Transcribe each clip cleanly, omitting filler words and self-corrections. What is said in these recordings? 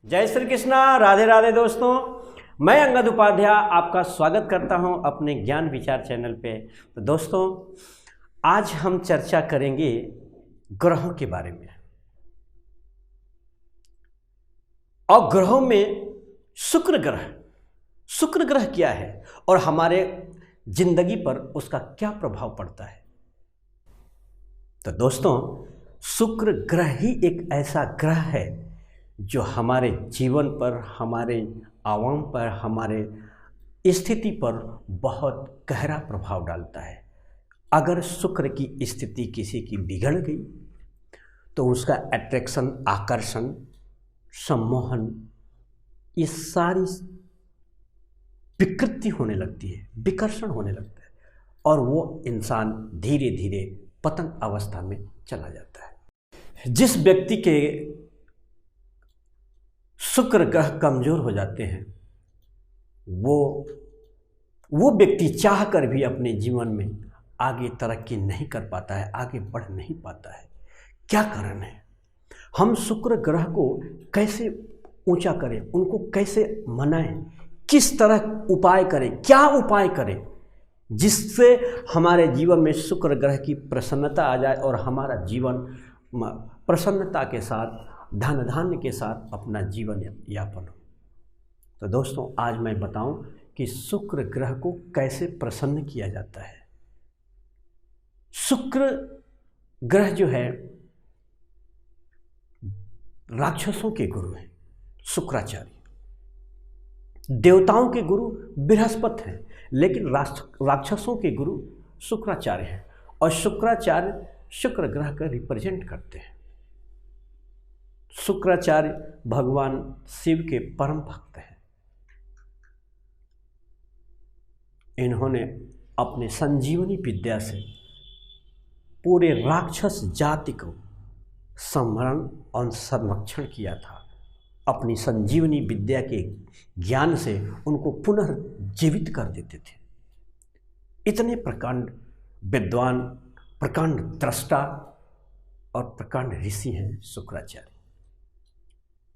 जय श्री कृष्णा, राधे राधे दोस्तों। मैं अंगद उपाध्याय आपका स्वागत करता हूं अपने ज्ञान विचार चैनल पे। तो दोस्तों, आज हम चर्चा करेंगे ग्रहों के बारे में। और ग्रहों में शुक्र ग्रह क्या है और हमारे जिंदगी पर उसका क्या प्रभाव पड़ता है। तो दोस्तों, शुक्र ग्रह ही एक ऐसा ग्रह है जो हमारे जीवन पर, हमारे आवाम पर, हमारे स्थिति पर बहुत गहरा प्रभाव डालता है। अगर शुक्र की स्थिति किसी की बिगड़ गई तो उसका अट्रैक्शन, आकर्षण, सम्मोहन, ये सारी विकृति होने लगती है, विकर्षण होने लगता है और वो इंसान धीरे धीरे पतन अवस्था में चला जाता है। जिस व्यक्ति के शुक्र ग्रह कमजोर हो जाते हैं वो व्यक्ति चाहकर भी अपने जीवन में आगे तरक्की नहीं कर पाता है, आगे बढ़ नहीं पाता है। क्या कारण है? हम शुक्र ग्रह को कैसे ऊंचा करें, उनको कैसे मनाएं, किस तरह उपाय करें, क्या उपाय करें जिससे हमारे जीवन में शुक्र ग्रह की प्रसन्नता आ जाए और हमारा जीवन प्रसन्नता के साथ, धन धान्य के साथ अपना जीवन यापन हो। तो दोस्तों, आज मैं बताऊं कि शुक्र ग्रह को कैसे प्रसन्न किया जाता है। शुक्र ग्रह जो है राक्षसों के गुरु हैं, शुक्राचार्य। देवताओं के गुरु बृहस्पति हैं, लेकिन राक्षसों के गुरु शुक्राचार्य हैं और शुक्राचार्य शुक्र ग्रह का रिप्रेजेंट करते हैं। शुक्राचार्य भगवान शिव के परम भक्त हैं। इन्होंने अपने संजीवनी विद्या से पूरे राक्षस जाति को संवरण और संरक्षण किया था। अपनी संजीवनी विद्या के ज्ञान से उनको पुनर्जीवित कर देते थे। इतने प्रकांड विद्वान, प्रकांड दृष्टा और प्रकांड ऋषि हैं शुक्राचार्य।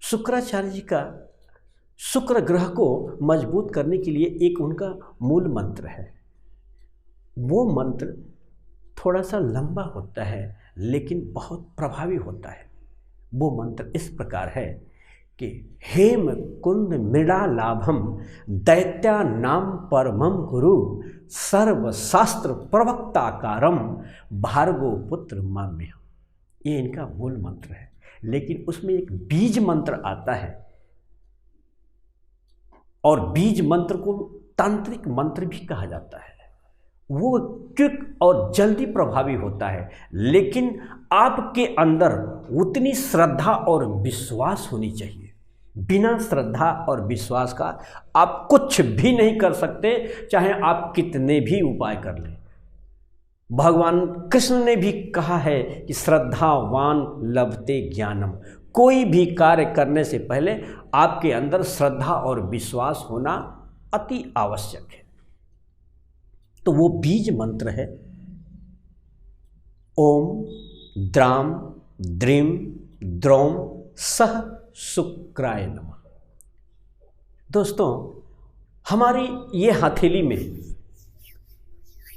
शुक्राचार्य जी का शुक्र ग्रह को मजबूत करने के लिए एक उनका मूल मंत्र है। वो मंत्र थोड़ा सा लंबा होता है लेकिन बहुत प्रभावी होता है। वो मंत्र इस प्रकार है कि हेम कुंद मृड़ा लाभम दैत्या नाम परमम गुरु सर्वशास्त्र प्रवक्ताकारम भार्गव पुत्र माम्य। ये इनका मूल मंत्र है, लेकिन उसमें एक बीज मंत्र आता है और बीज मंत्र को तांत्रिक मंत्र भी कहा जाता है। वो क्विक और जल्दी प्रभावी होता है, लेकिन आपके अंदर उतनी श्रद्धा और विश्वास होनी चाहिए। बिना श्रद्धा और विश्वास का आप कुछ भी नहीं कर सकते, चाहे आप कितने भी उपाय कर लें। भगवान कृष्ण ने भी कहा है कि श्रद्धावान लभते ज्ञानम। कोई भी कार्य करने से पहले आपके अंदर श्रद्धा और विश्वास होना अति आवश्यक है। तो वो बीज मंत्र है ओम द्राम द्रीम द्रौम सह शुक्राय नमः। दोस्तों, हमारी ये हथेली में,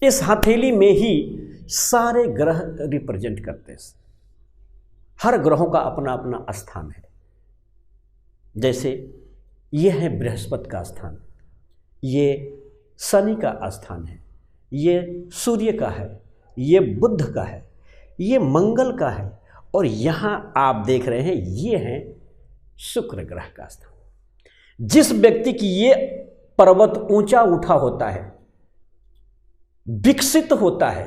इस हथेली में ही सारे ग्रह रिप्रेजेंट करते हैं। हर ग्रहों का अपना अपना स्थान है। जैसे ये है बृहस्पति का स्थान, ये शनि का स्थान है, ये सूर्य का है, ये बुध का है, ये मंगल का है और यहाँ आप देख रहे हैं ये है शुक्र ग्रह का स्थान। जिस व्यक्ति की ये पर्वत ऊंचा उठा होता है, विकसित होता है,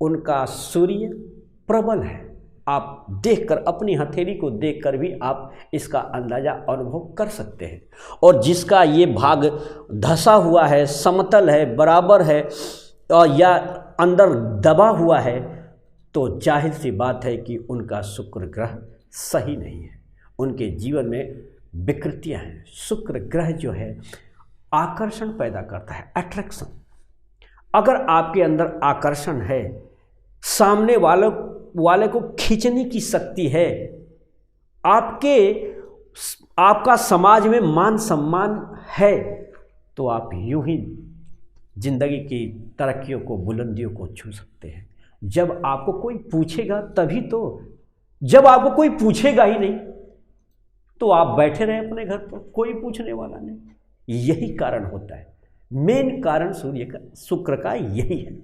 उनका सूर्य प्रबल है। आप देखकर, अपनी हथेली को देखकर भी आप इसका अंदाजा अनुभव कर सकते हैं। और जिसका ये भाग धंसा हुआ है, समतल है, बराबर है और या अंदर दबा हुआ है, तो जाहिर सी बात है कि उनका शुक्र ग्रह सही नहीं है, उनके जीवन में विकृतियां हैं। शुक्र ग्रह जो है आकर्षण पैदा करता है, अट्रैक्शन। अगर आपके अंदर आकर्षण है, सामने वाले को खींचने की शक्ति है, आपके आपका समाज में मान सम्मान है तो आप यूं ही जिंदगी की तरक्कियों को, बुलंदियों को छू सकते हैं। जब आपको कोई पूछेगा तभी तो, जब आपको कोई पूछेगा ही नहीं तो आप बैठे रहे अपने घर पर, कोई पूछने वाला नहीं। यही कारण होता है, मेन कारण सूर्य का, शुक्र का यही है,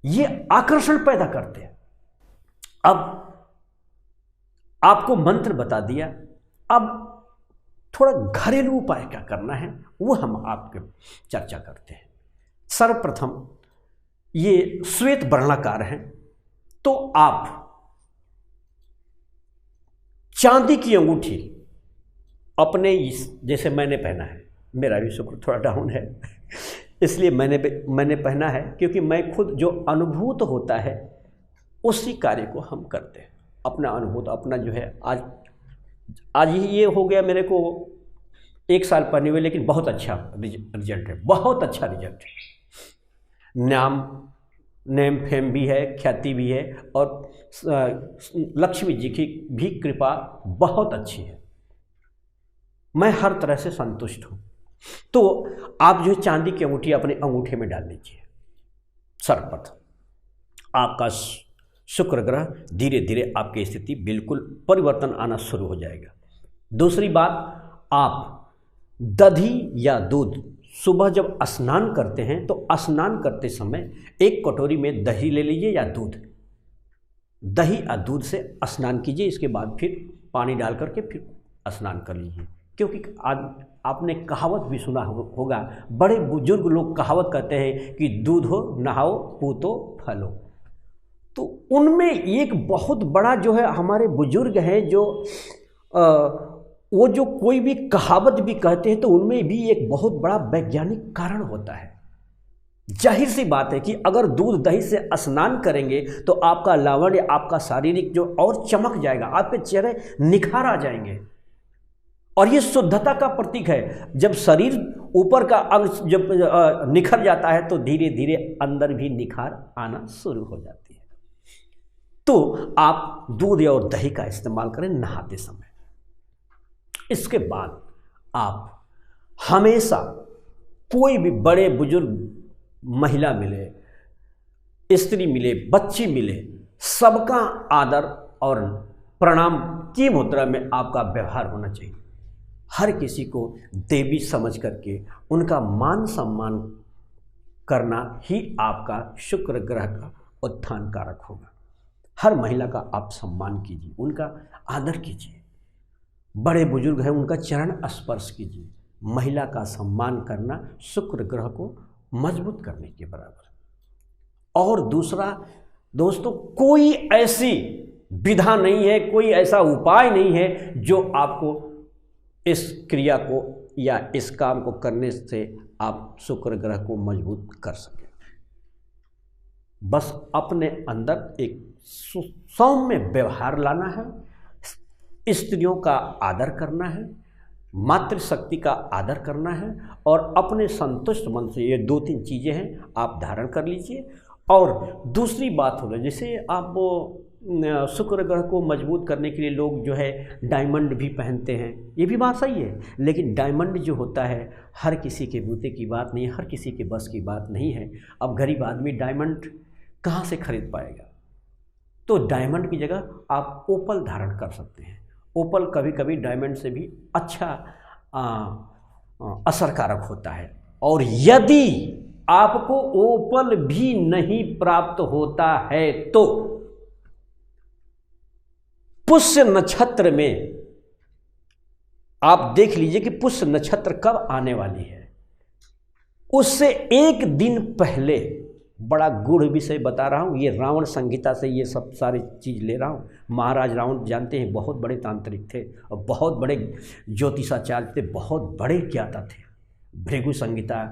ये आकर्षण पैदा करते हैं। अब आपको मंत्र बता दिया, अब थोड़ा घरेलू उपाय क्या करना है वो हम आपके चर्चा करते हैं। सर्वप्रथम ये श्वेत वर्णाकार है, तो आप चांदी की अंगूठी अपने, जैसे मैंने पहना है, मेरा भी शुक्र थोड़ा डाउन है इसलिए मैंने पहना है, क्योंकि मैं खुद जो अनुभूत होता है उसी कार्य को हम करते हैं। अपना अनुभूत, अपना जो है, आज ही ये हो गया मेरे को 1 साल पहने हुए, लेकिन बहुत अच्छा रिजल्ट है, बहुत अच्छा रिजल्ट है। नेम फेम भी है, ख्याति भी है, और लक्ष्मी जी की भी कृपा बहुत अच्छी है। मैं हर तरह से संतुष्ट हूँ। तो आप जो चांदी की अंगूठी अपने अंगूठे में डाल लीजिए। सर्वप्रथम आपका शुक्र ग्रह धीरे धीरे आपकी स्थिति बिल्कुल परिवर्तन आना शुरू हो जाएगा। दूसरी बात, आप दही या दूध, सुबह जब स्नान करते हैं तो स्नान करते समय 1 कटोरी में दही ले लीजिए या दूध, दही या दूध से स्नान कीजिए। इसके बाद फिर पानी डाल करके फिर स्नान कर लीजिए। क्योंकि आज आपने कहावत भी सुना होगा, बड़े बुजुर्ग लोग कहावत कहते हैं कि दूध हो नहाओ पूतो फलो। तो उनमें एक बहुत बड़ा जो है, हमारे बुजुर्ग हैं जो वो जो कोई भी कहावत भी कहते हैं तो उनमें भी एक बहुत बड़ा वैज्ञानिक कारण होता है। जाहिर सी बात है कि अगर दूध दही से स्नान करेंगे तो आपका लावण्य, आपका शारीरिक जो और चमक जाएगा, आपके चेहरे निखार आ जाएंगे, और ये शुद्धता का प्रतीक है। जब शरीर ऊपर का अंग जब निखर जाता है तो धीरे धीरे अंदर भी निखार आना शुरू हो जाती है। तो आप दूध और दही का इस्तेमाल करें नहाते समय। इसके बाद आप हमेशा कोई भी बड़े बुजुर्ग महिला मिले, स्त्री मिले, बच्ची मिले, सबका आदर और प्रणाम की मुद्रा में आपका व्यवहार होना चाहिए। हर किसी को देवी समझ करके उनका मान सम्मान करना ही आपका शुक्र ग्रह का उत्थान कारक होगा। हर महिला का आप सम्मान कीजिए, उनका आदर कीजिए। बड़े बुजुर्ग हैं, उनका चरण स्पर्श कीजिए। महिला का सम्मान करना शुक्र ग्रह को मजबूत करने के बराबर। और दूसरा दोस्तों, कोई ऐसी विधा नहीं है, कोई ऐसा उपाय नहीं है जो आपको इस क्रिया को या इस काम को करने से आप शुक्र ग्रह को मजबूत कर सकें। बस अपने अंदर एक सौम्य व्यवहार लाना है, स्त्रियों का आदर करना है, मातृशक्ति का आदर करना है, और अपने संतुष्ट मन से ये 2-3 चीज़ें हैं आप धारण कर लीजिए। और दूसरी बात हो रही, जैसे आप शुक्र ग्रह को मजबूत करने के लिए लोग जो है डायमंड भी पहनते हैं, ये भी बात सही है, लेकिन डायमंड जो होता है हर किसी के बूते की बात नहीं है, हर किसी के बस की बात नहीं है। अब गरीब आदमी डायमंड कहाँ से खरीद पाएगा? तो डायमंड की जगह आप ओपल धारण कर सकते हैं। ओपल कभी कभी डायमंड से भी अच्छा असरकारक होता है। और यदि आपको ओपल भी नहीं प्राप्त होता है तो पुष्य नक्षत्र में आप देख लीजिए कि पुष्य नक्षत्र कब आने वाली है, उससे 1 दिन पहले, बड़ा गूढ़ विषय बता रहा हूँ, ये रावण संहिता से ये सब सारी चीज़ ले रहा हूँ। महाराज रावण जानते हैं बहुत बड़े तांत्रिक थे और बहुत बड़े ज्योतिषाचार्य थे, बहुत बड़े ज्ञाता थे। भृगु संहिता,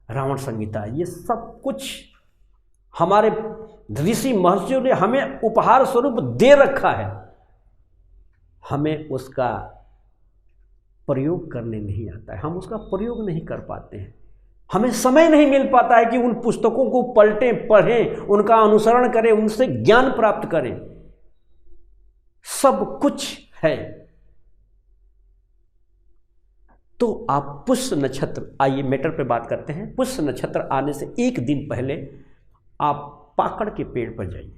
रावण संहिता, ये सब कुछ हमारे ऋषि महर्षियों ने हमें उपहार स्वरूप दे रखा है, हमें उसका प्रयोग करने नहीं आता है, हम उसका प्रयोग नहीं कर पाते हैं। हमें समय नहीं मिल पाता है कि उन पुस्तकों को पलटें, पढ़ें, उनका अनुसरण करें, उनसे ज्ञान प्राप्त करें। सब कुछ है तो आप पुष्य नक्षत्र, आइए मैटर पे बात करते हैं। पुष्य नक्षत्र आने से एक दिन पहले आप पाकड़ के पेड़ पर जाइए,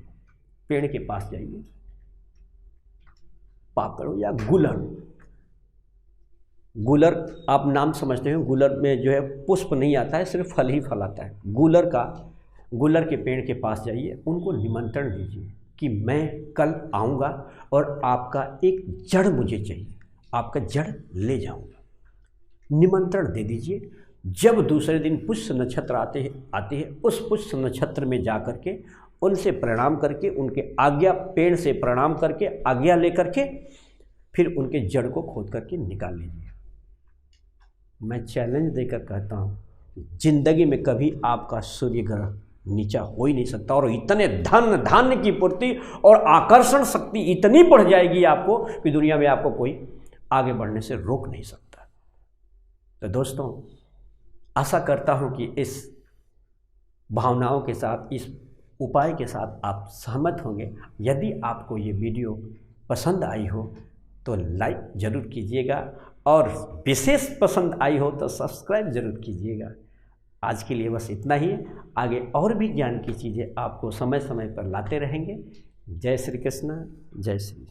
पेड़ के पास जाइए, पाकड़ या गुलर, गुलर आप नाम समझते हैं, गुलर में जो है पुष्प नहीं आता है, सिर्फ फल ही फल आता है। गुलर के पेड़ के पास जाइए, उनको निमंत्रण दीजिए कि मैं कल आऊँगा और आपका एक जड़ मुझे चाहिए, आपका जड़ ले जाऊँगा, निमंत्रण दे दीजिए। जब दूसरे दिन पुष्य नक्षत्र आते हैं उस पुष्य नक्षत्र में जा कर के उनसे प्रणाम करके, उनके आज्ञा, पेड़ से प्रणाम करके आज्ञा लेकर के फिर उनके जड़ को खोद करके निकाल लीजिए। मैं चैलेंज देकर कहता हूँ, जिंदगी में कभी आपका सूर्य ग्रह नीचा हो ही नहीं सकता, और इतने धन धान्य की पूर्ति और आकर्षण शक्ति इतनी बढ़ जाएगी आपको कि दुनिया में आपको कोई आगे बढ़ने से रोक नहीं सकता। तो दोस्तों, आशा करता हूँ कि इस भावनाओं के साथ, इस उपाय के साथ आप सहमत होंगे। यदि आपको ये वीडियो पसंद आई हो तो लाइक ज़रूर कीजिएगा, और विशेष पसंद आई हो तो सब्सक्राइब ज़रूर कीजिएगा। आज के लिए बस इतना ही। आगे और भी ज्ञान की चीज़ें आपको समय समय पर लाते रहेंगे। जय श्री कृष्ण, जय श्री।